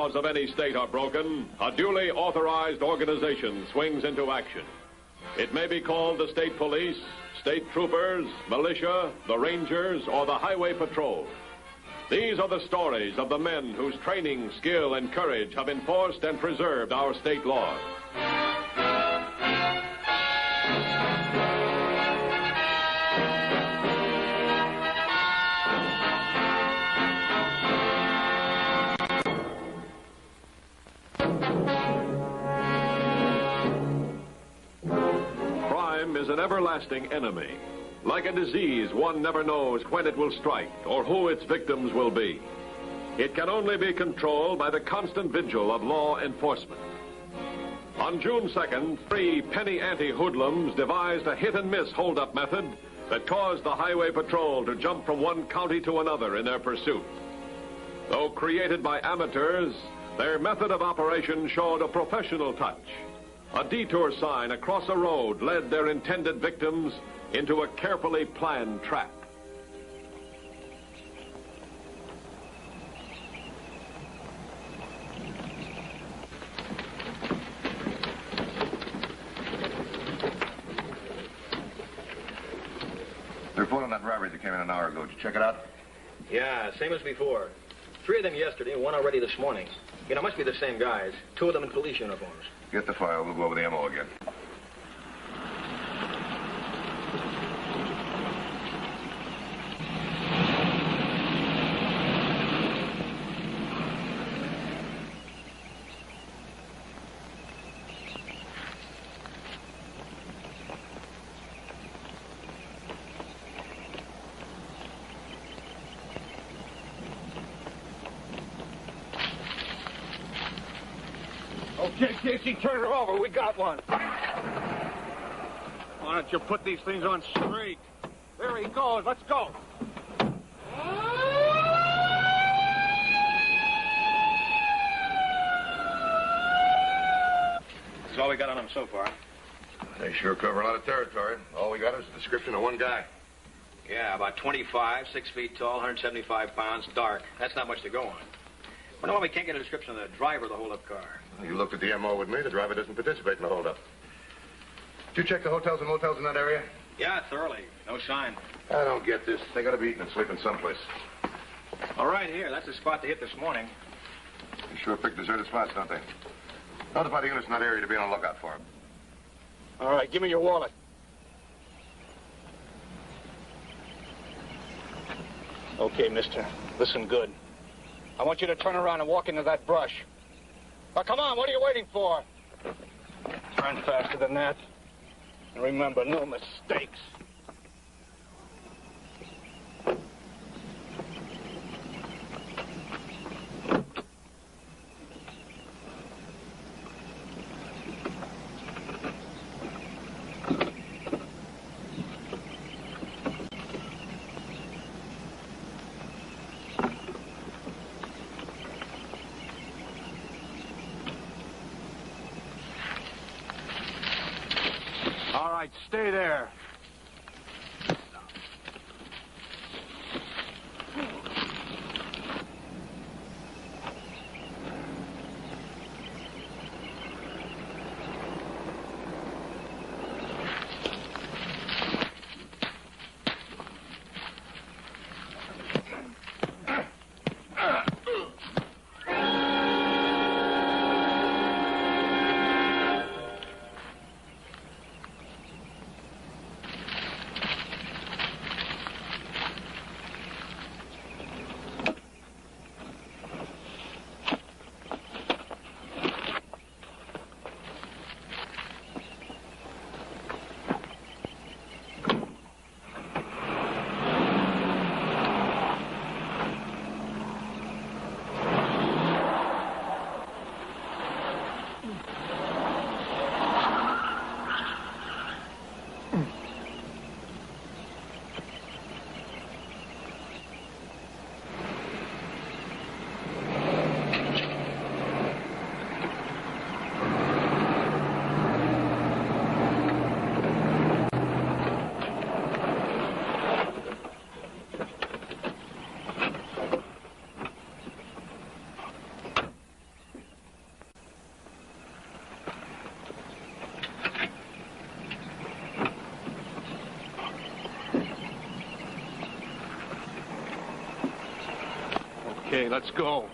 laws of any state are broken, a duly authorized organization swings into action. It may be called the state police, state troopers, militia, the rangers, or the highway patrol. These are the stories of the men whose training, skill, and courage have enforced and preserved our state laws. Crime is an everlasting enemy. Like a disease, one never knows when it will strike or who its victims will be. It can only be controlled by the constant vigil of law enforcement. On June 2nd, 3 penny ante hoodlums devised a hit-and-miss hold-up method that caused the highway patrol to jump from one county to another in their pursuit. Though created by amateurs, their method of operation showed a professional touch. A detour sign across a road led their intended victims into a carefully planned trap. Their phone on that robbery that came in an hour ago. Did you check it out? Yeah, same as before. 3 of them yesterday and 1 already this morning. You know, must be the same guys. 2 of them in police uniforms. Get the file. We'll go over the MO again. Okay, Casey, turn her over. We got one. Why don't you put these things on straight? There he goes. Let's go. That's all we got on them so far. They sure cover a lot of territory. All we got is a description of one guy. Yeah, about 25, 6 feet tall, 175 pounds, dark. That's not much to go on. Wonder why we can't get a description of the driver of the hold-up car. You looked at the MO with me. The driver doesn't participate in the holdup. Did you check the hotels and motels in that area? Yeah, thoroughly. No sign. I don't get this. They got to be eating and sleeping someplace. All right, here. That's the spot they hit this morning. They sure pick deserted spots, don't they? Notify the units in that area to be on the lookout for them. All right, give me your wallet. Okay, mister. Listen good. I want you to turn around and walk into that brush. Now, come on, what are you waiting for? Turn faster than that. And remember, no mistakes. All right, stay there. Okay, let's go.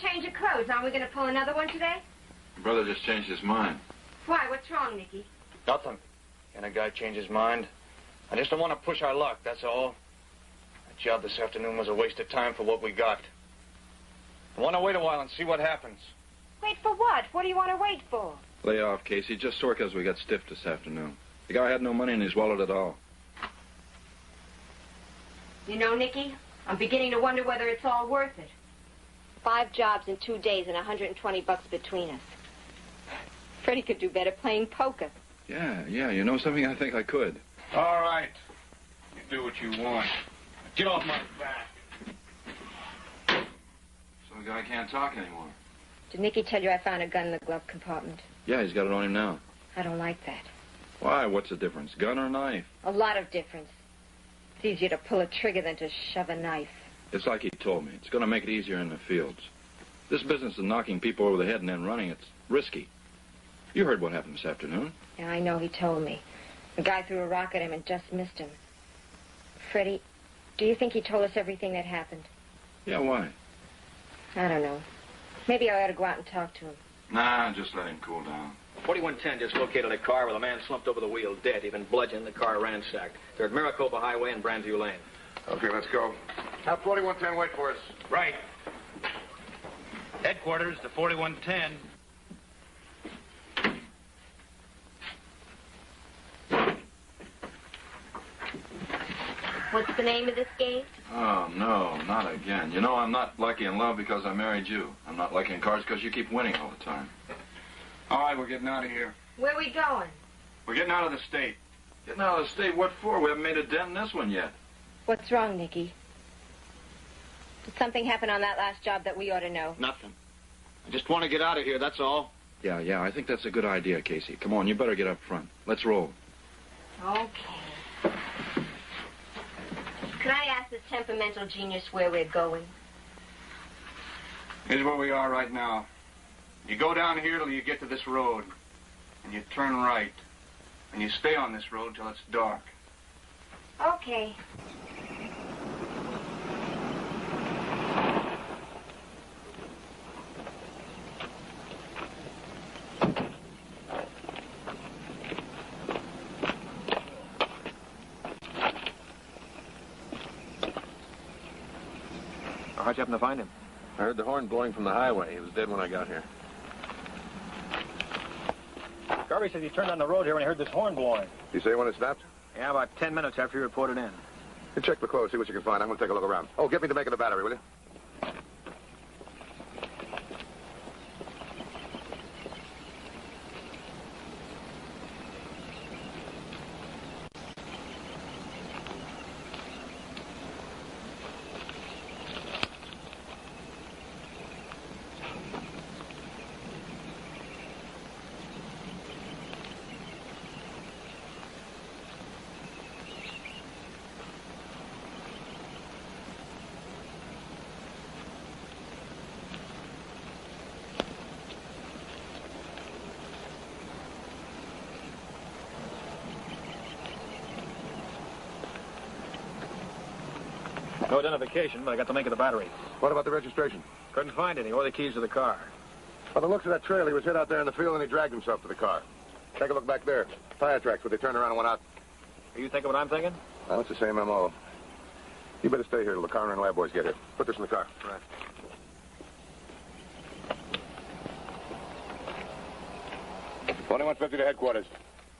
Change of clothes. Aren't we going to pull another one today? Your brother just changed his mind. Why? What's wrong, Nicky? Nothing. Can a guy change his mind? I just don't want to push our luck, that's all. That job this afternoon was a waste of time for what we got. I want to wait a while and see what happens. Wait for what? What do you want to wait for? Lay off, Casey. Just sore 'cause we got stiffed this afternoon. The guy had no money in his wallet at all. You know, Nicky, I'm beginning to wonder whether it's all worth it. 5 jobs in 2 days and $120 between us. Freddie could do better playing poker. Yeah, you know something? I think I could. All right. You do what you want. Get off my back. So the guy can't talk anymore. Did Nicky tell you I found a gun in the glove compartment? Yeah, he's got it on him now. I don't like that. Why? What's the difference? Gun or knife? A lot of difference. It's easier to pull a trigger than to shove a knife. It's like he told me. It's going to make it easier in the fields. This business of knocking people over the head and then running, it's risky. You heard what happened this afternoon. Yeah, I know. He told me. The guy threw a rock at him and just missed him. Freddie, do you think he told us everything that happened? Yeah, why? I don't know. Maybe I ought to go out and talk to him. Nah, just let him cool down. 4110 just located a car with a man slumped over the wheel, dead. He'd been bludgeoned, the car ransacked. They're at Maricopa Highway and Brandview Lane. Okay, let's go. Have 4110 wait for us. Right. Headquarters to 4110. What's the name of this game? Oh, no, not again. You know, I'm not lucky in love because I married you. I'm not lucky in cards because you keep winning all the time. All right, we're getting out of here. Where are we going? We're getting out of the state. Getting out of the state? What for? We haven't made a dent in this one yet. What's wrong, Nicky? Did something happen on that last job that we ought to know? Nothing. I just want to get out of here, that's all. Yeah, I think that's a good idea, Casey. Come on, you better get up front. Let's roll. Okay. Can I ask this temperamental genius where we're going? Here's where we are right now. You go down here till you get to this road, and you turn right, and you stay on this road till it's dark. Okay. How'd you happen to find him? I heard the horn blowing from the highway. He was dead when I got here. Garvey says he turned on the road here when he heard this horn blowing. You say when it stopped? Yeah, about 10 minutes after he reported in. You check the clothes, see what you can find. I'm going to take a look around. Oh, get me to make it a battery, will you? No identification, but I got the make of the battery. What about the registration? Couldn't find any, or the keys to the car. By the looks of that trail, he was hit out there in the field and he dragged himself to the car. Take a look back there. Tire tracks where they turned around and went out. Are you thinking what I'm thinking? Well, it's the same M.O. You better stay here till the coroner and lab boys get here. Put this in the car. Right. $21.50 to headquarters.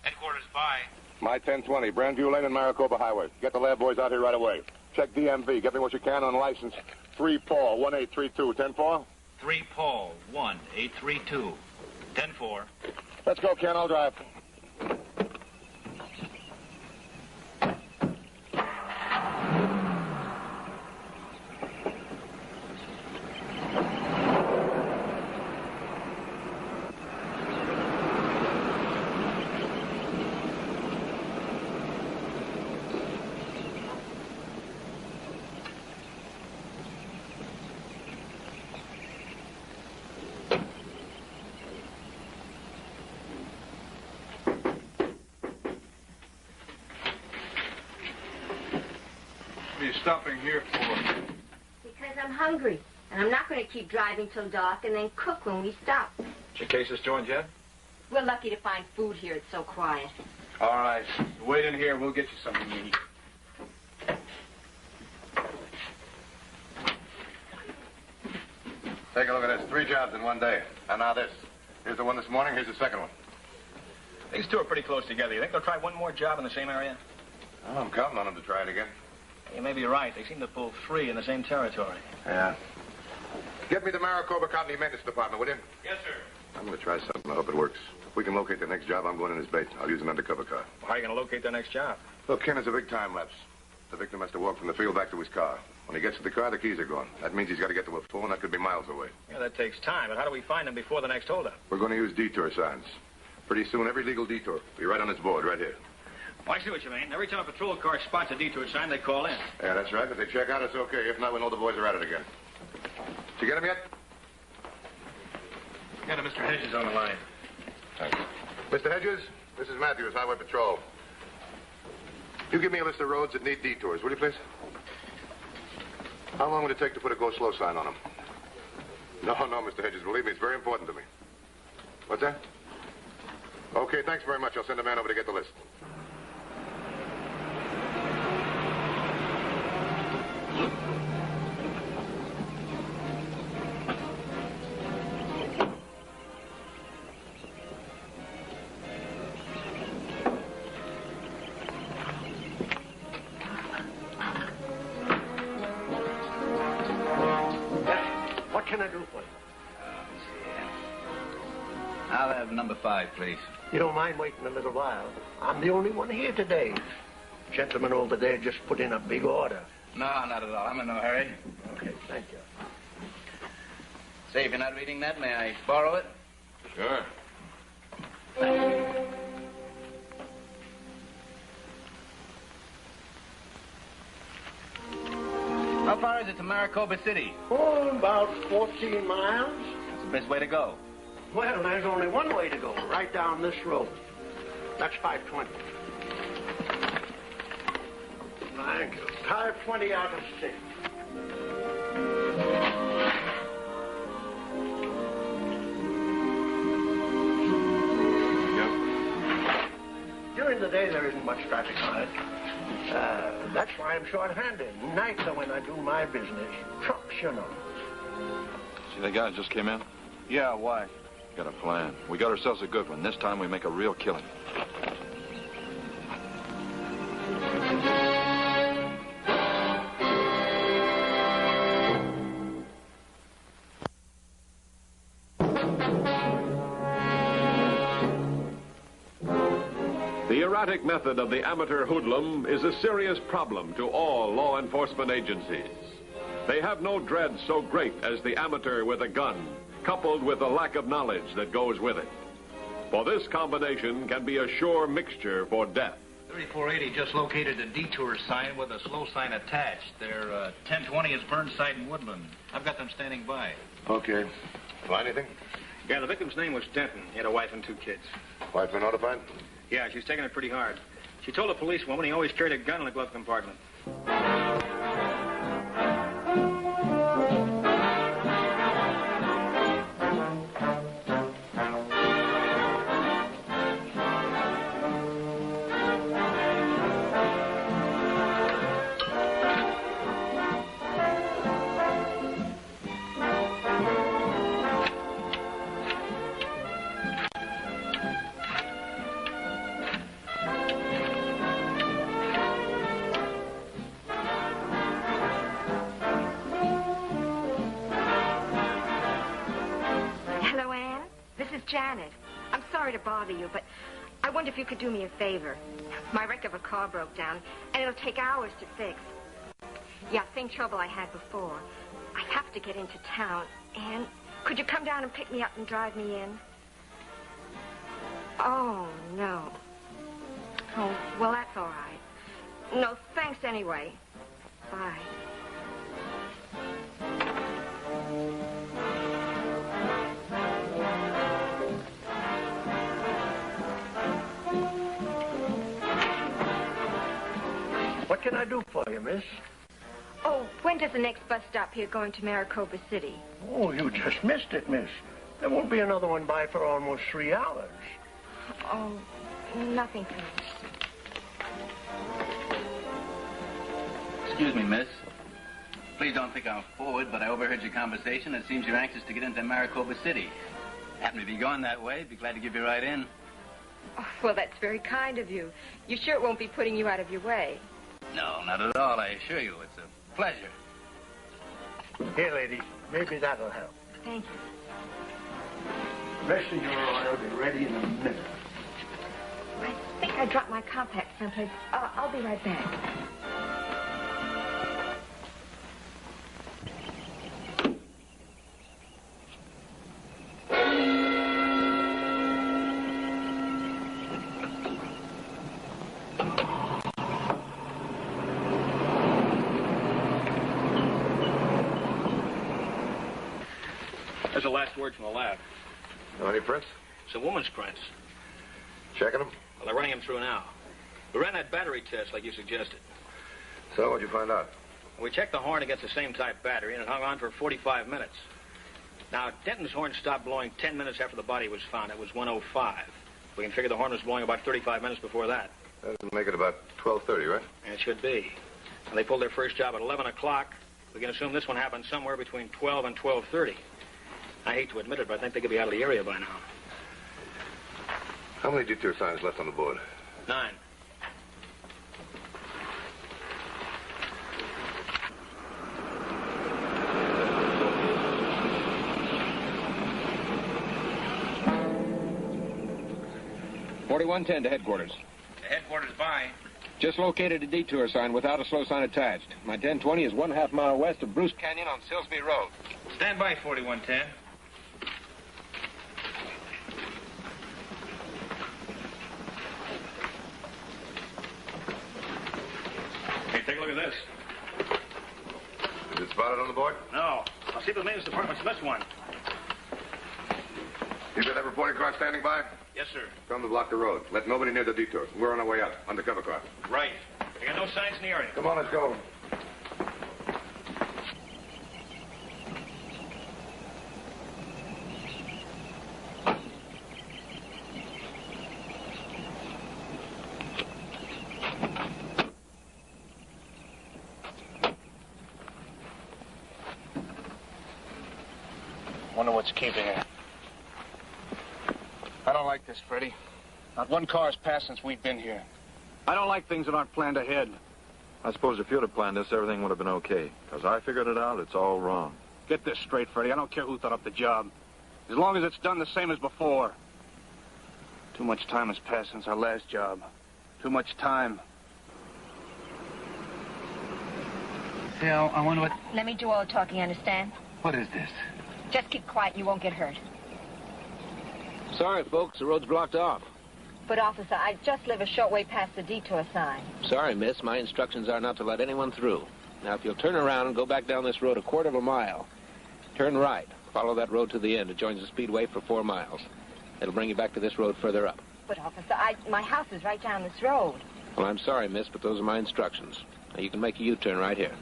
Headquarters by. My 1020, Brandview Lane and Maricopa Highway. Get the lab boys out here right away. Check DMV. Get me what you can on license. 3 Paul 1832. 10-4? 3 Paul 1832. 10-4. Let's go, Ken. I'll drive. What are you stopping here for? Because I'm hungry, and I'm not going to keep driving till dark and then cook when we stop. Is your case joined yet? We're lucky to find food here. It's so quiet. All right. Wait in here. We'll get you something to eat. Take a look at this. 3 jobs in one day. And now this. Here's the one this morning. Here's the second one. These two are pretty close together. You think they'll try one more job in the same area? Oh, I'm counting on them to try it again. You may be right. They seem to pull 3 in the same territory. Yeah. Get me the Maricopa County Maintenance Department, will you? Yes, sir. I'm going to try something. I hope it works. If we can locate the next job, I'm going in as bait. I'll use an undercover car. Well, how are you going to locate their next job? Look, Ken, is a big time lapse. The victim has to walk from the field back to his car. When he gets to the car, the keys are gone. That means he's got to get to a phone that could be miles away. Yeah, that takes time. But how do we find them before the next holdup? We're going to use detour signs. Pretty soon, every legal detour will be right on this board, right here. Well, I see what you mean. Every time a patrol car spots a detour sign, they call in. Yeah, that's right. If they check out, it's okay. If not, we know the boys are at it again. Did you get him yet? Yeah, Mr. Hedges on the line. Thanks. Mr. Hedges, this is Matthews, Highway Patrol. You give me a list of roads that need detours, will you, please? How long would it take to put a go slow sign on them? No, Mr. Hedges. Believe me, it's very important to me. What's that? Okay, thanks very much. I'll send a man over to get the list. What can I do for you? I'll have number 5, please. You don't mind waiting a little while. I'm the only one here today. Gentleman over there just put in a big order. No, not at all. I'm in no hurry. Okay, thank you. Say, if you're not reading that, may I borrow it? Sure. Thank you. How far is it to Maricopa City? Oh, about 14 miles. That's the best way to go. Well, there's only one way to go, right down this road. That's 520. Thank you. 520 out of 6. During the day, there isn't much traffic on it. That's why I'm short-handed. Nights are when I do my business. Trucks, you know. See that guy that just came in? Yeah, why? Got a plan. We got ourselves a good one. This time we make a real killing. The erratic method of the amateur hoodlum is a serious problem to all law enforcement agencies. They have no dread so great as the amateur with a gun, coupled with the lack of knowledge that goes with it. For this combination can be a sure mixture for death. 3480 just located a detour sign with a slow sign attached. Their 1020 is Burnside and Woodland. I've got them standing by. Okay. Find anything? Yeah, the victim's name was Denton. He had a wife and 2 kids. Wife been notified? Yeah, she's taking it pretty hard. She told a policewoman he always carried a gun in the glove compartment. Janet. I'm sorry to bother you, but I wonder if you could do me a favor. My wreck of a car broke down, and it'll take hours to fix. Yeah, same trouble I had before. I have to get into town, and could you come down and pick me up and drive me in? Oh, no. Oh, well, that's all right. No, thanks anyway. Bye. What can I do for you, miss? Oh, when does the next bus stop here going to Maricopa City? Oh, you just missed it, miss. There won't be another one by for almost 3 hours. Oh, nothing, thanks. Excuse me, miss. Please don't think I'm forward, but I overheard your conversation. It seems you're anxious to get into Maricopa City. Happen to be going that way. Be glad to give you a ride in. Oh, well, that's very kind of you. You sure it won't be putting you out of your way? No, not at all, I assure you. It's a pleasure. Here, lady. Maybe that'll help. Thank you. The rest of your order will be ready in a minute. I think I dropped my compact someplace. I'll be right back. There's the last word from the lab. Know any prints? It's a woman's prints. Checking them? Well, they're running them through now. We ran that battery test like you suggested. So, what'd you find out? We checked the horn against the same type battery, and it hung on for 45 minutes. Now, Denton's horn stopped blowing 10 minutes after the body was found. It was 1:05. We can figure the horn was blowing about 35 minutes before that. That'll make it about 12:30, right? And it should be. And they pulled their first job at 11 o'clock. We can assume this one happened somewhere between 12 and 12:30. I hate to admit it, but I think they could be out of the area by now. How many detour signs left on the board? 9. .4110 to headquarters. Headquarters by. Just located a detour sign without a slow sign attached. My 1020 is 1/2 mile west of Bruce Canyon on Silsby Road. Stand by, 4110. Hey, take a look at this. Is it spotted on the board? No. I'll see if the maintenance department's missed one. You got that reporting car standing by? Yes, sir. Tell them to block the road. Let nobody near the detour. We're on our way out. Undercover car. Right. We got no signs in the area. Come on, let's go. Wonder what's keeping her. I don't like this, Freddie. Not one car's passed since we've been here. I don't like things that aren't planned ahead. I suppose if you'd have planned this, everything would have been okay. Because I figured it out, it's all wrong. Get this straight, Freddie. I don't care who thought up the job. As long as it's done the same as before. Too much time has passed since our last job. Too much time. Phil, I wonder what... Let me do all the talking, understand? What is this? Just keep quiet and you won't get hurt. Sorry, folks, the road's blocked off. But, officer, I just live a short way past the detour sign. Sorry, miss. My instructions are not to let anyone through. Now, if you'll turn around and go back down this road 1/4 of a mile, turn right. Follow that road to the end. It joins the speedway for 4 miles. It'll bring you back to this road further up. But, officer, my house is right down this road. Well, I'm sorry, miss, but those are my instructions. Now, you can make a U-turn right here.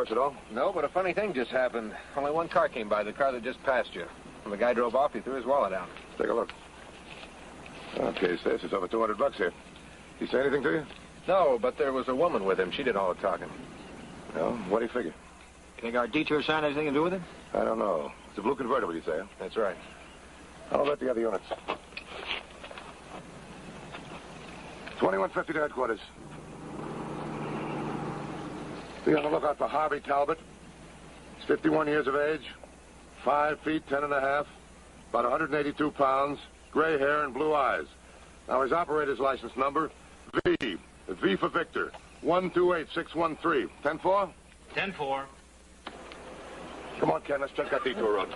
warrants at all? No, but a funny thing just happened. Only one car came by, the car that just passed you. When the guy drove off, he threw his wallet out. Take a look. Okay, says it's over $200 here. He say anything to you? No, but there was a woman with him. She did all the talking. No? What do you figure? You think our detour sign has anything to do with it? I don't know. It's a blue convertible, you say, huh? That's right. How about the other units? 2150 to headquarters. Be on the lookout for Harvey Talbot. He's 51 years of age, 5 feet 10 and a half, about 182 pounds, gray hair and blue eyes. Now his operator's license number, V for Victor, 128613. 10-4? 10-4. Come on, Ken, let's check that detour road.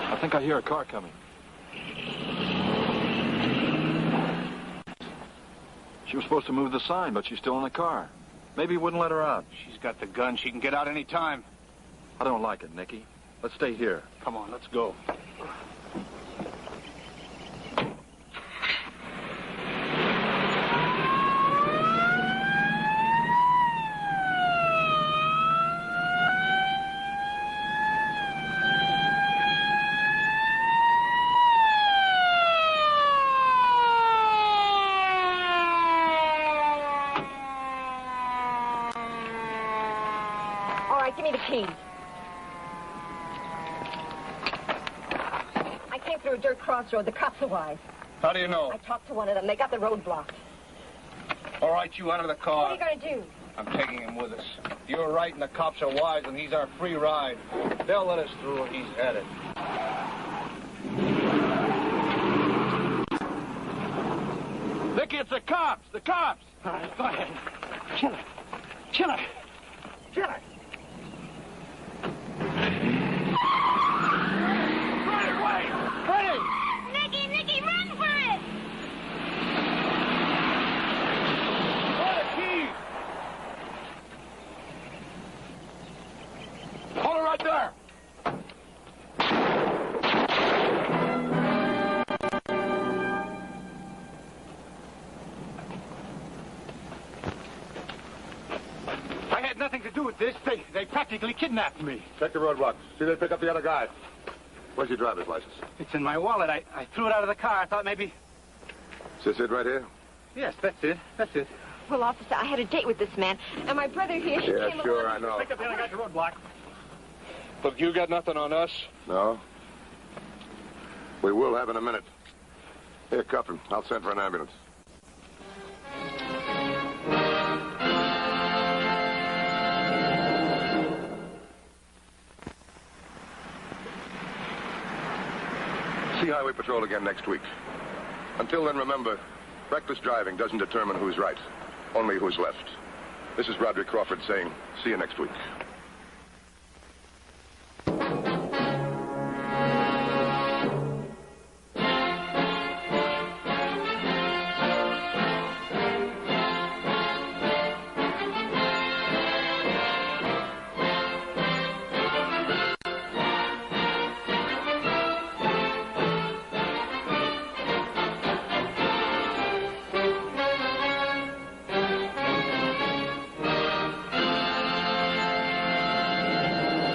I think I hear a car coming. She was supposed to move the sign, but she's still in the car. Maybe he wouldn't let her out. She's got the gun. She can get out any time. I don't like it, Nicky. Let's stay here. Come on, let's go. All right, give me the keys. I came through a dirt crossroad. The cops are wise. How do you know? I talked to one of them. They got the road blocked. All right, you out of the car. What are you going to do? I'm taking him with us. You're right, and the cops are wise, and he's our free ride. They'll let us through, and he's headed. Nicky, it's the cops! The cops! All right, go ahead. Chiller. Chiller. Chiller. Right away! Ready! Nicky, run for it! Where are the keys? Hold it right there! I had nothing to do with this. They practically kidnapped me. Check the roadblocks. See they pick up the other guy. Where's your driver's license? It's in my wallet. I threw it out of the car. I thought maybe... Is this it right here? Yes, that's it. That's it. Well, officer, I had a date with this man, and my brother here, he Yeah, came sure, along. I know. Pick up the other guy's roadblock. Look, you got nothing on us? No? We will have in a minute. Here, cuff him. I'll send for an ambulance. See Highway Patrol again next week. Until then, remember, reckless driving doesn't determine who's right, only who's left. This is Roderick Crawford saying, see you next week.